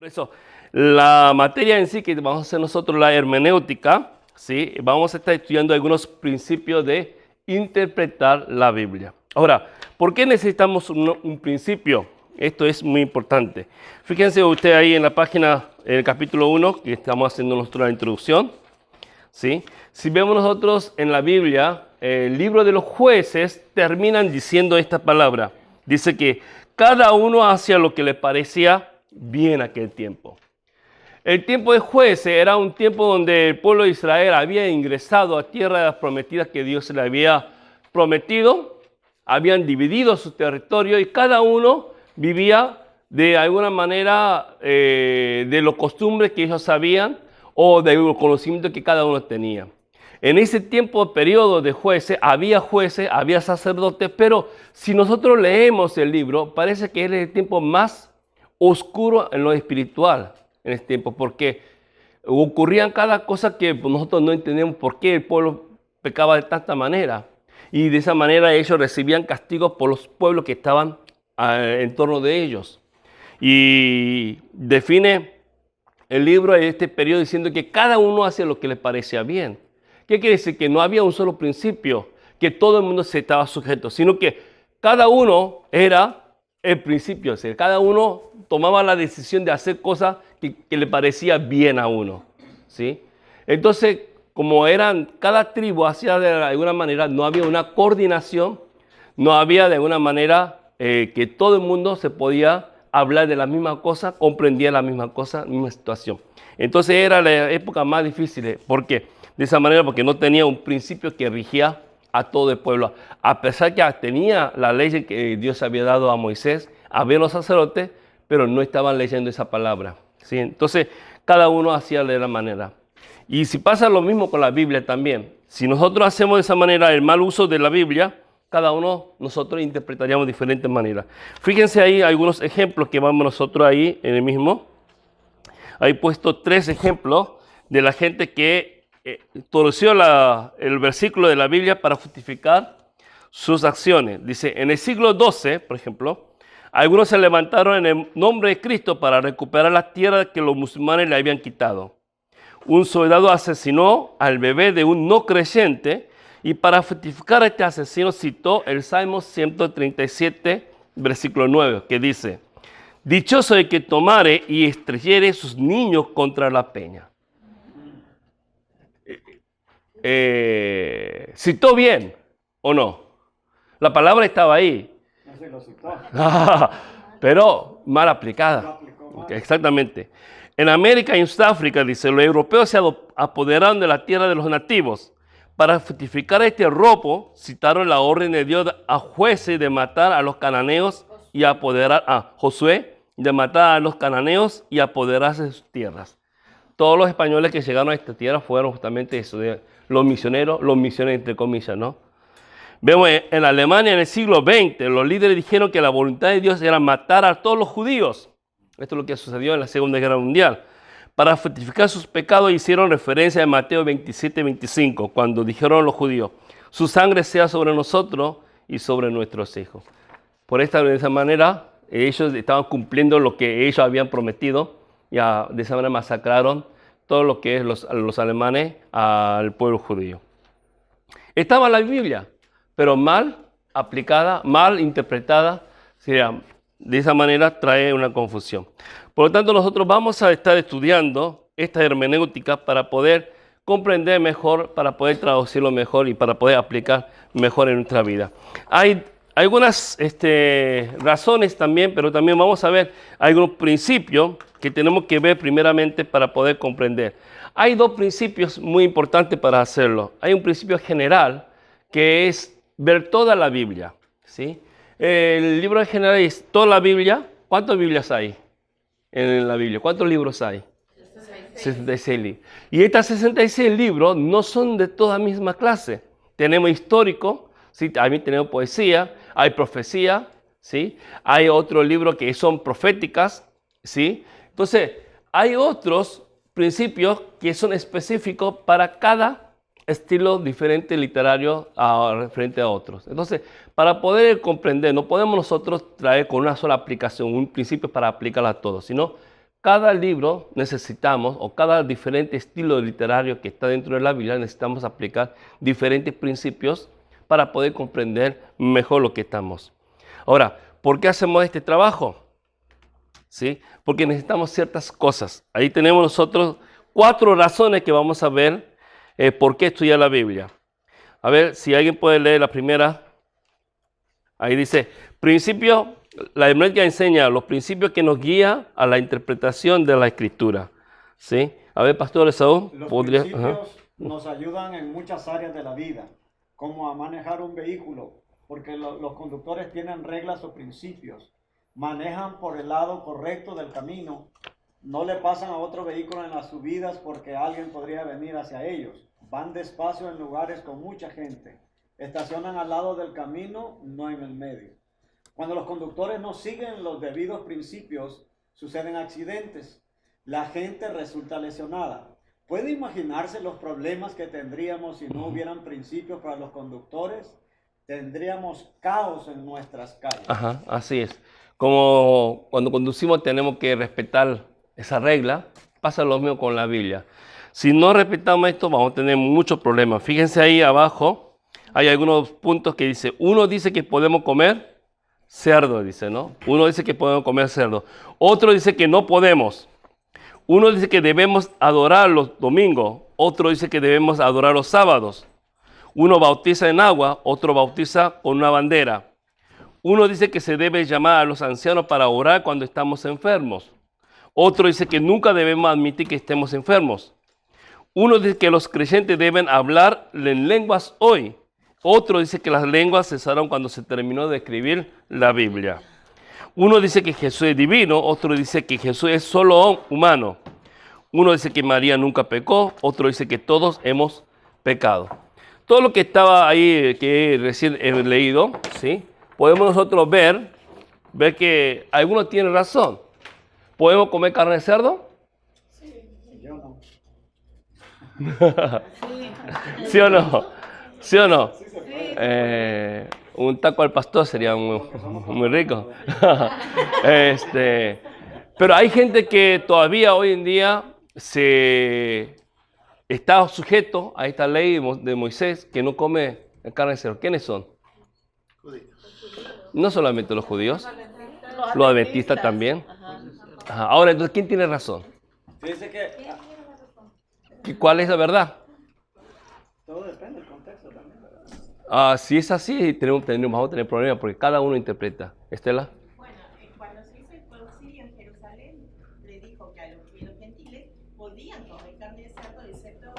Por eso, la materia en sí que vamos a hacer nosotros, la hermenéutica, ¿sí? Vamos a estar estudiando algunos principios de interpretar la Biblia. Ahora, ¿por qué necesitamos un principio? Esto es muy importante. Fíjense usted ahí en la página, en el capítulo 1, que estamos haciendo nuestra introducción, ¿sí? Si vemos nosotros en la Biblia, el libro de los jueces terminan diciendo esta palabra. Dice que cada uno hacía lo que le parecía bien aquel tiempo. El tiempo de jueces era un tiempo donde el pueblo de Israel había ingresado a tierras prometidas que Dios le había prometido, habían dividido su territorio y cada uno vivía de alguna manera de los costumbres que ellos sabían o de los conocimientos que cada uno tenía. En ese tiempo, periodo de jueces, había sacerdotes, pero si nosotros leemos el libro, parece que es el tiempo más oscuro en lo espiritual en este tiempo, porque ocurrían cada cosa que nosotros no entendemos por qué el pueblo pecaba de tanta manera. Y de esa manera ellos recibían castigos por los pueblos que estaban en torno de ellos. Y define el libro de este periodo diciendo que cada uno hacía lo que le parecía bien. ¿Qué quiere decir? Que no había un solo principio, que todo el mundo se estaba sujeto, sino que cada uno era el principio, o sea, cada uno tomaba la decisión de hacer cosas que le parecía bien a uno, ¿sí? Entonces, como cada tribu hacía de alguna manera, no había una coordinación, no había de alguna manera que todo el mundo se podía hablar de la misma cosa, comprendía la misma cosa, misma situación. Entonces era la época más difícil. ¿Por qué? De esa manera, porque no tenía un principio que rigía a todo el pueblo. A pesar que tenía la ley que Dios había dado a Moisés, había los sacerdotes, pero no estaban leyendo esa palabra, ¿sí? Entonces, cada uno hacía de la manera. Y si pasa lo mismo con la Biblia también, si nosotros hacemos de esa manera el mal uso de la Biblia, cada uno nosotros interpretaríamos de diferentes maneras. Fíjense ahí algunos ejemplos que vamos nosotros ahí en el mismo. Ahí he puesto 3 ejemplos de la gente que torció el versículo de la Biblia para justificar sus acciones. Dice, en el siglo XII, por ejemplo, algunos se levantaron en el nombre de Cristo para recuperar las tierras que los musulmanes le habían quitado. Un soldado asesinó al bebé de un no creyente y para justificar a este asesino citó el Salmo 137, versículo 9, que dice, dichoso el que tomare y estrellere sus niños contra la peña. ¿Citó bien o no? La palabra estaba ahí. No se lo citó. Pero mal aplicada. Lo aplicó mal. Exactamente. En América y en Sudáfrica, dice, los europeos se apoderaron de la tierra de los nativos. Para justificar este robo, citaron la orden de Dios a jueces de matar a los cananeos y apoderar a Josué, de matar a los cananeos y apoderarse de sus tierras. Todos los españoles que llegaron a esta tierra fueron justamente eso, los misioneros entre comillas, ¿no? Vemos en Alemania en el siglo XX, los líderes dijeron que la voluntad de Dios era matar a todos los judíos. Esto es lo que sucedió en la Segunda Guerra Mundial. Para justificar sus pecados hicieron referencia a Mateo 27, 25, cuando dijeron los judíos, su sangre sea sobre nosotros y sobre nuestros hijos. De esa manera, ellos estaban cumpliendo lo que ellos habían prometido y de esa manera masacraron todo lo que es los alemanes al pueblo judío. Estaba en la Biblia, pero mal aplicada, mal interpretada, de esa manera trae una confusión. Por lo tanto, nosotros vamos a estar estudiando esta hermenéutica para poder comprender mejor, para poder traducirlo mejor y para poder aplicar mejor en nuestra vida. Hay algunas razones también, pero también vamos a ver algunos principios que tenemos que ver primeramente para poder comprender. Hay 2 principios muy importantes para hacerlo. Hay un principio general que es ver toda la Biblia, ¿sí? El libro en general es toda la Biblia. ¿Cuántas Biblias hay en la Biblia? ¿Cuántos libros hay? 66 libros. Y estos 66 libros no son de toda misma clase. Tenemos histórico, ¿sí? También tenemos poesía, hay profecía, ¿sí? Hay otros libros que son proféticas, ¿sí? Entonces, hay otros principios que son específicos para cada estilo diferente literario frente a otros. Entonces, para poder comprender, no podemos nosotros traer con una sola aplicación un principio para aplicarla a todos, sino cada libro necesitamos, o cada diferente estilo literario que está dentro de la Biblia, necesitamos aplicar diferentes principios para poder comprender mejor lo que estamos. Ahora, ¿por qué hacemos este trabajo? ¿Sí? Porque necesitamos ciertas cosas. Ahí tenemos nosotros 4 razones que vamos a ver por qué estudiar la Biblia. A ver, si alguien puede leer la primera. Ahí dice, principio, la hermenéutica enseña los principios que nos guían a la interpretación de la Escritura. ¿Sí? A ver, Pastor Esaú, Los ¿podría? principios nos ayudan en muchas áreas de la vida, como a manejar un vehículo, porque los conductores tienen reglas o principios. Manejan por el lado correcto del camino, no le pasan a otro vehículo en las subidas porque alguien podría venir hacia ellos. Van despacio en lugares con mucha gente. Estacionan al lado del camino, no en el medio. Cuando los conductores no siguen los debidos principios, suceden accidentes. La gente resulta lesionada. ¿Puede imaginarse los problemas que tendríamos si no hubieran principios para los conductores? Tendríamos caos en nuestras calles. Ajá, así es. Como cuando conducimos tenemos que respetar esa regla, pasa lo mismo con la Biblia. Si no respetamos esto, vamos a tener muchos problemas. Fíjense ahí abajo, hay algunos puntos que dice, uno dice que podemos comer cerdo, dice, ¿no? Uno dice que podemos comer cerdo. Otro dice que no podemos. Uno dice que debemos adorar los domingos. Otro dice que debemos adorar los sábados. Uno bautiza en agua, otro bautiza con una bandera. Uno dice que se debe llamar a los ancianos para orar cuando estamos enfermos. Otro dice que nunca debemos admitir que estemos enfermos. Uno dice que los creyentes deben hablar en lenguas hoy. Otro dice que las lenguas cesaron cuando se terminó de escribir la Biblia. Uno dice que Jesús es divino, otro dice que Jesús es solo humano. Uno dice que María nunca pecó, otro dice que todos hemos pecado. Todo lo que estaba ahí, que recién he leído, ¿sí? Podemos nosotros ver que algunos tienen razón. ¿Podemos comer carne de cerdo? Yo no. ¿Sí o no? ¿Sí o no? Sí se puede. Un taco al pastor sería muy rico. Pero hay gente que todavía hoy en día se está sujeto a esta ley de Moisés que no come carne de cerdo. ¿Quiénes son? No solamente los judíos, los adventistas también. Ajá. Ahora, entonces, ¿quién tiene razón? Fíjense que ¿Cuál es la verdad? todo depende del contexto también, ¿verdad? Si es así, vamos a tener problemas porque cada uno interpreta. Estela. Bueno, cuando se hizo el concilio en Jerusalén, le dijo que los gentiles podían comer carne de cerdo, excepto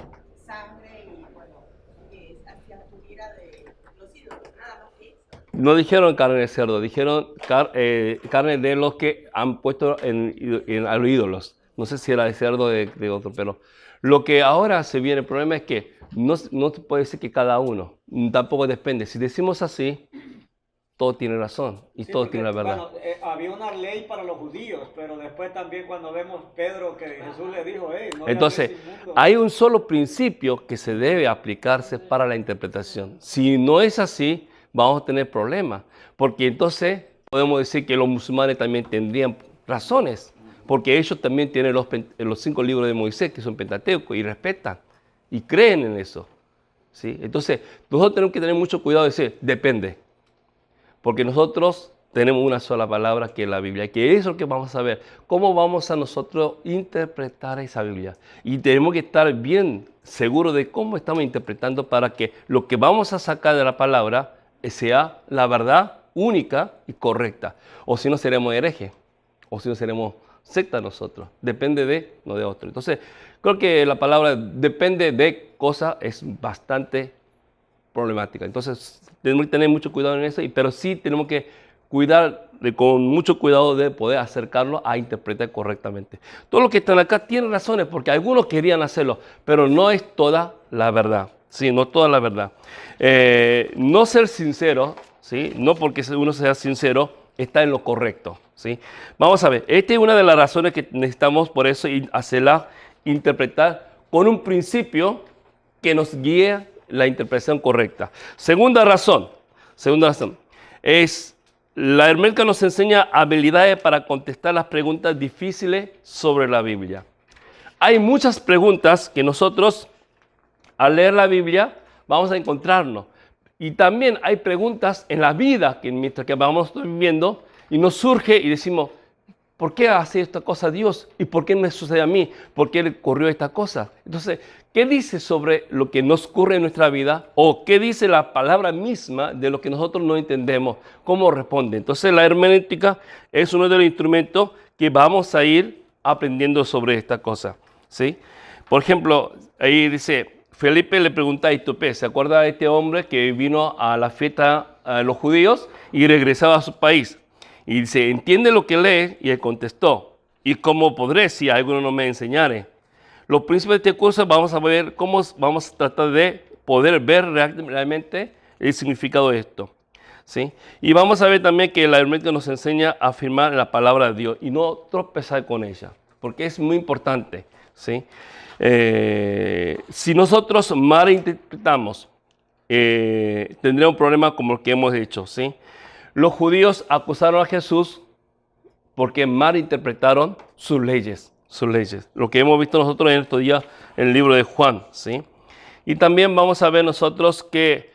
sangre y, bueno, que hacía pudiera de los ídolos, nada más que eso. No dijeron carne de cerdo, dijeron carne de los que han puesto a los ídolos. No sé si era de cerdo o de otro, pero lo que ahora se viene, el problema es que no se puede decir que cada uno, tampoco depende. Si decimos así, todo tiene razón y Sí, todo porque, tiene la verdad. bueno, había una ley para los judíos, pero después también cuando vemos Pedro que Jesús le dijo, no le Entonces, hables inmundo. hay un solo principio que se debe aplicarse para la interpretación. Si no es así, vamos a tener problemas, porque entonces podemos decir que los musulmanes también tendrían razones, porque ellos también tienen los 5 libros de Moisés, que son Pentateuco, y respetan, y creen en eso. ¿Sí? Entonces, nosotros tenemos que tener mucho cuidado de decir, depende, porque nosotros tenemos una sola palabra que es la Biblia, que es lo que vamos a ver, cómo vamos a nosotros interpretar esa Biblia. Y tenemos que estar bien seguros de cómo estamos interpretando para que lo que vamos a sacar de la palabra sea la verdad única y correcta. O si no, seremos herejes, o si no, seremos secta nosotros. Depende de, no de otro. Entonces, creo que la palabra depende de cosas es bastante problemática. Entonces, tenemos que tener mucho cuidado en eso, pero sí tenemos que cuidar, con mucho cuidado de poder acercarlo a interpretar correctamente. Todos los que están acá tienen razones, porque algunos querían hacerlo, pero no es toda la verdad. Sí, no toda la verdad. No ser sincero, ¿sí? No porque uno sea sincero, está en lo correcto, ¿sí? Vamos a ver, esta es una de las razones que necesitamos por eso hacerla interpretar con un principio que nos guíe la interpretación correcta. Segunda razón es La herméneutica nos enseña habilidades para contestar las preguntas difíciles sobre la Biblia. Hay muchas preguntas que nosotros, al leer la Biblia, vamos a encontrarnos. Y también hay preguntas en la vida que mientras que vamos viviendo y nos surge y decimos, ¿por qué hace esta cosa Dios? ¿Y por qué me sucede a mí? ¿Por qué le ocurrió esta cosa? Entonces, ¿qué dice sobre lo que nos ocurre en nuestra vida? ¿O qué dice la palabra misma de lo que nosotros no entendemos? ¿Cómo responde? Entonces, la hermenéutica es uno de los instrumentos que vamos a ir aprendiendo sobre esta cosa, ¿sí? Por ejemplo, ahí dice, Felipe le pregunta a Itopé, ¿se acuerda de este hombre que vino a la fiesta a los judíos y regresaba a su país? Y dice, ¿entiende lo que lee? Y él contestó, ¿y cómo podré si alguno no me enseñare? Los principios de este curso vamos a ver cómo vamos a tratar de poder ver realmente el significado de esto, ¿sí? Y vamos a ver también que la hermenéutica nos enseña a afirmar la palabra de Dios y no tropezar con ella, porque es muy importante, ¿sí? Si nosotros malinterpretamos, tendremos un problema como el que hemos hecho, ¿sí? Los judíos acusaron a Jesús porque malinterpretaron sus leyes. Lo que hemos visto nosotros en estos días en el libro de Juan, ¿sí? Y también vamos a ver nosotros que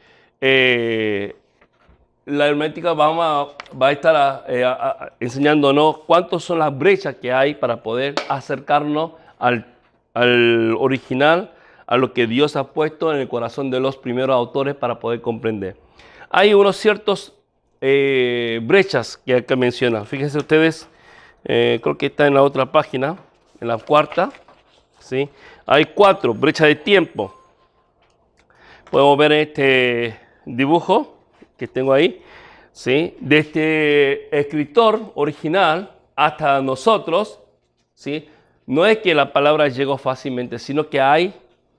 la hermenéutica va a estar enseñándonos cuántas son las brechas que hay para poder acercarnos al original, a lo que Dios ha puesto en el corazón de los primeros autores para poder comprender. Hay unos ciertos brechas que acá menciona. Fíjense ustedes, creo que está en la otra página, en la cuarta, ¿sí? Hay 4 brechas de tiempo. Podemos ver este dibujo que tengo ahí, ¿sí? De este escritor original hasta nosotros, ¿sí? No es que la palabra llegó fácilmente, sino que hay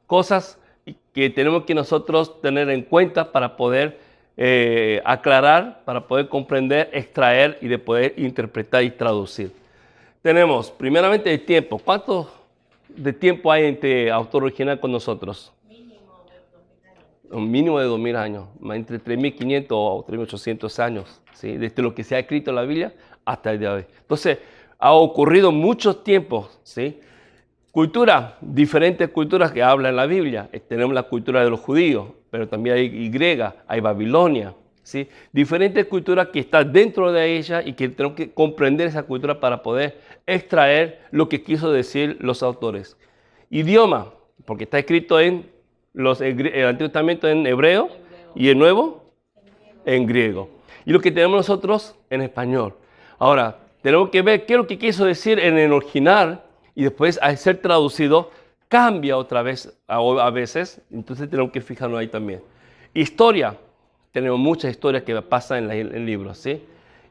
cosas que tenemos que nosotros tener en cuenta para poder aclarar, para poder comprender, extraer y de poder interpretar y traducir. Tenemos primeramente el tiempo. ¿Cuánto de tiempo hay entre autor original con nosotros? Mínimo de 2000 años. Un mínimo de 2000 años, entre 3500 o 3800 años, ¿sí? Desde lo que se ha escrito en la Biblia hasta el día de hoy. Entonces, ha ocurrido muchos tiempos, ¿sí? Diferentes culturas que hablan en la Biblia. Tenemos la cultura de los judíos, pero también hay griega, hay Babilonia, ¿sí? Diferentes culturas que están dentro de ella y que tenemos que comprender esa cultura para poder extraer lo que quiso decir los autores. Idioma, porque está escrito en el Antiguo Testamento en hebreo y el Nuevo en griego. Y lo que tenemos nosotros en español. Ahora, tenemos que ver qué es lo que quiso decir en el original y después al ser traducido cambia otra vez a veces, entonces tenemos que fijarnos ahí también. Historia, tenemos muchas historias que pasan en libros, ¿sí?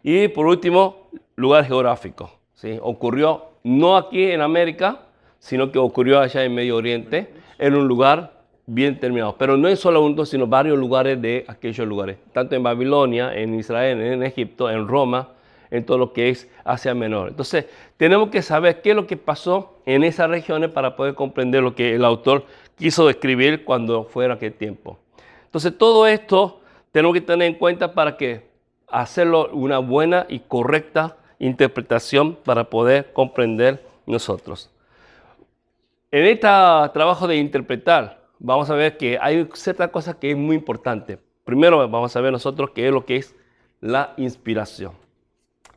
Y por último, lugar geográfico, ¿sí? Ocurrió no aquí en América, sino que ocurrió allá en Medio Oriente, en un lugar bien terminado. Pero no es solo uno, sino varios lugares de aquellos lugares, tanto en Babilonia, en Israel, en Egipto, en Roma, en todo lo que es Asia Menor. Entonces, tenemos que saber qué es lo que pasó en esas regiones para poder comprender lo que el autor quiso describir cuando fue en aquel tiempo. Entonces, todo esto tenemos que tener en cuenta para que hacerlo una buena y correcta interpretación para poder comprender nosotros. En este trabajo de interpretar, vamos a ver que hay ciertas cosas que es muy importante. Primero, vamos a ver nosotros qué es lo que es la inspiración.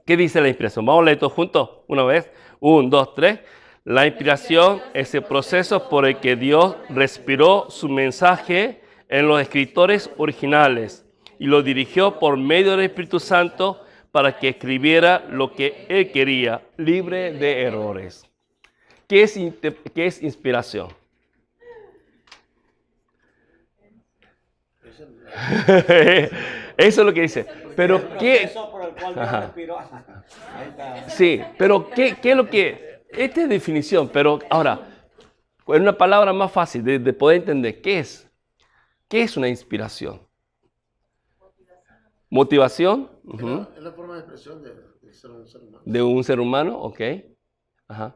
¿Qué dice la inspiración? Vamos a leer todo juntos, una vez. 1, 2, 3. La inspiración es el proceso por el que Dios respiró su mensaje en los escritores originales y lo dirigió por medio del Espíritu Santo para que escribiera lo que Él quería, libre de errores. ¿Qué es inspiración? Eso es lo que dice. Pero ¿qué? Por el cual Dios respiró. Ahí está. Sí, pero ¿qué es lo que? Esta es definición, pero ahora, en una palabra más fácil de poder entender, ¿qué es? ¿Qué es una inspiración? ¿Motivación? Es la forma de expresión de ser un ser humano. De un ser humano, ok. Ajá.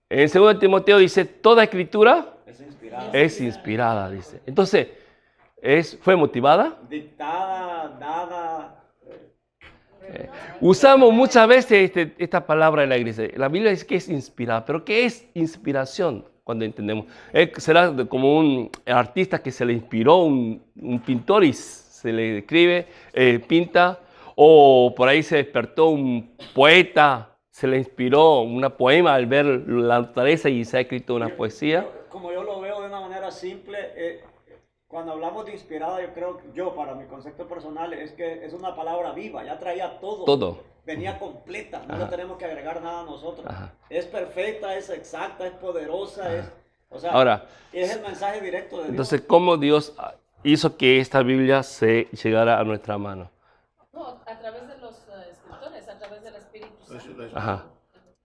En 2 Timoteo dice, toda escritura es inspirada, dice. Entonces, ¿fue motivada? Dictada, dada. Usamos muchas veces esta palabra en la iglesia. La Biblia dice que es inspirada, pero ¿qué es inspiración? Cuando entendemos. ¿Será como un artista que se le inspiró, un pintor y se le escribe, pinta? ¿O por ahí se despertó un poeta, se le inspiró un poema al ver la naturaleza y se ha escrito una poesía? Como yo lo veo de una manera simple, cuando hablamos de inspirada, yo creo, para mi concepto personal, es que es una palabra viva, ya traía todo. Todo. Venía completa, no le tenemos que agregar nada a nosotros. Ajá. Es perfecta, es exacta, es poderosa, Ahora, es el mensaje directo de Dios. Entonces, ¿cómo Dios hizo que esta Biblia se llegara a nuestra mano? No, a través de los escritores, a través del Espíritu Santo. Ajá.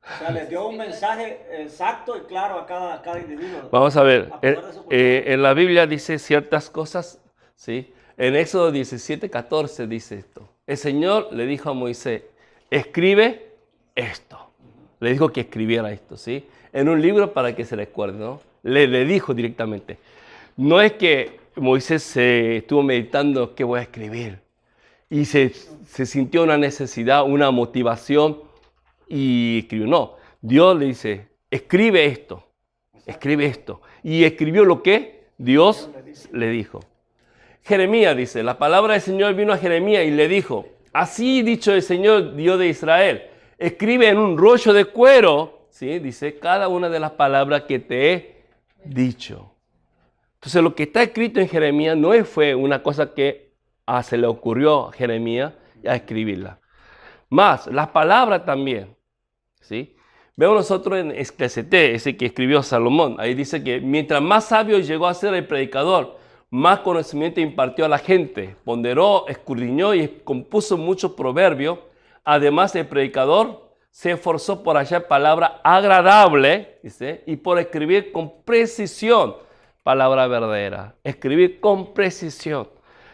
O sea, les dio un mensaje exacto y claro a cada individuo. Vamos a ver, A poder de su cultura. en la Biblia dice ciertas cosas, ¿sí? En Éxodo 17:14 dice esto. El Señor le dijo a Moisés, escribe esto. Le dijo que escribiera esto, ¿sí? En un libro para que se le recuerde, ¿no? Le dijo directamente. No es que Moisés se estuvo meditando qué voy a escribir y se sintió una necesidad, una motivación y escribió. No, Dios le dice, escribe esto. Y escribió lo que Dios le dijo. Jeremías dice, la palabra del Señor vino a Jeremías y le dijo, así dicho el Señor, Dios de Israel, escribe en un rollo de cuero, ¿sí? Dice, cada una de las palabras que te he dicho. Entonces lo que está escrito en Jeremías no fue una cosa que se le ocurrió a Jeremías a escribirla. Más, las palabras también, ¿sí? Vemos nosotros en Eclesiastés, ese que escribió Salomón. Ahí dice que mientras más sabio llegó a ser el predicador, más conocimiento impartió a la gente. Ponderó, escudriñó y compuso muchos proverbios. Además, el predicador se esforzó por hallar palabra agradable, dice, y por escribir con precisión palabra verdadera. Escribir con precisión.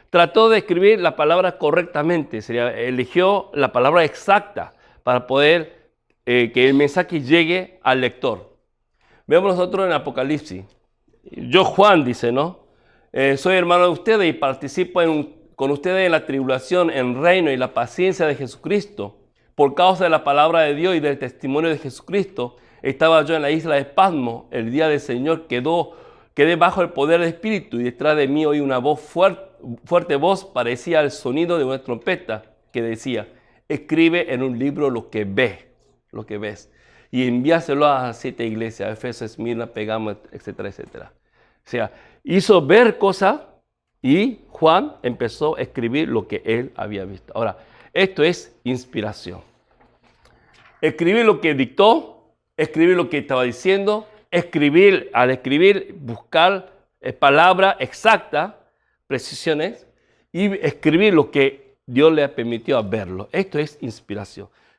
Trató de escribir la palabra correctamente, eligió la palabra exacta para poder que el mensaje llegue al lector. Vemos nosotros en Apocalipsis. Yo, Juan, dice, ¿no? Soy hermano de ustedes y participo con ustedes en la tribulación, en el reino y la paciencia de Jesucristo. Por causa de la palabra de Dios y del testimonio de Jesucristo, estaba yo en la isla de Patmos. El día del Señor quedé bajo el poder del Espíritu y detrás de mí oí una voz fuerte voz, parecía el sonido de una trompeta, que decía, escribe en un libro lo que ves, y envíaselo a las 7 iglesias, Éfeso, Esmirna, Pérgamo, etcétera, etcétera. O sea, hizo ver cosas y Juan empezó a escribir lo que él había visto. Ahora, esto es inspiración. Escribir lo que dictó, escribir lo que estaba diciendo, al escribir, buscar palabras exactas, precisiones, y escribir lo que Dios le permitió verlo. Esto es inspiración.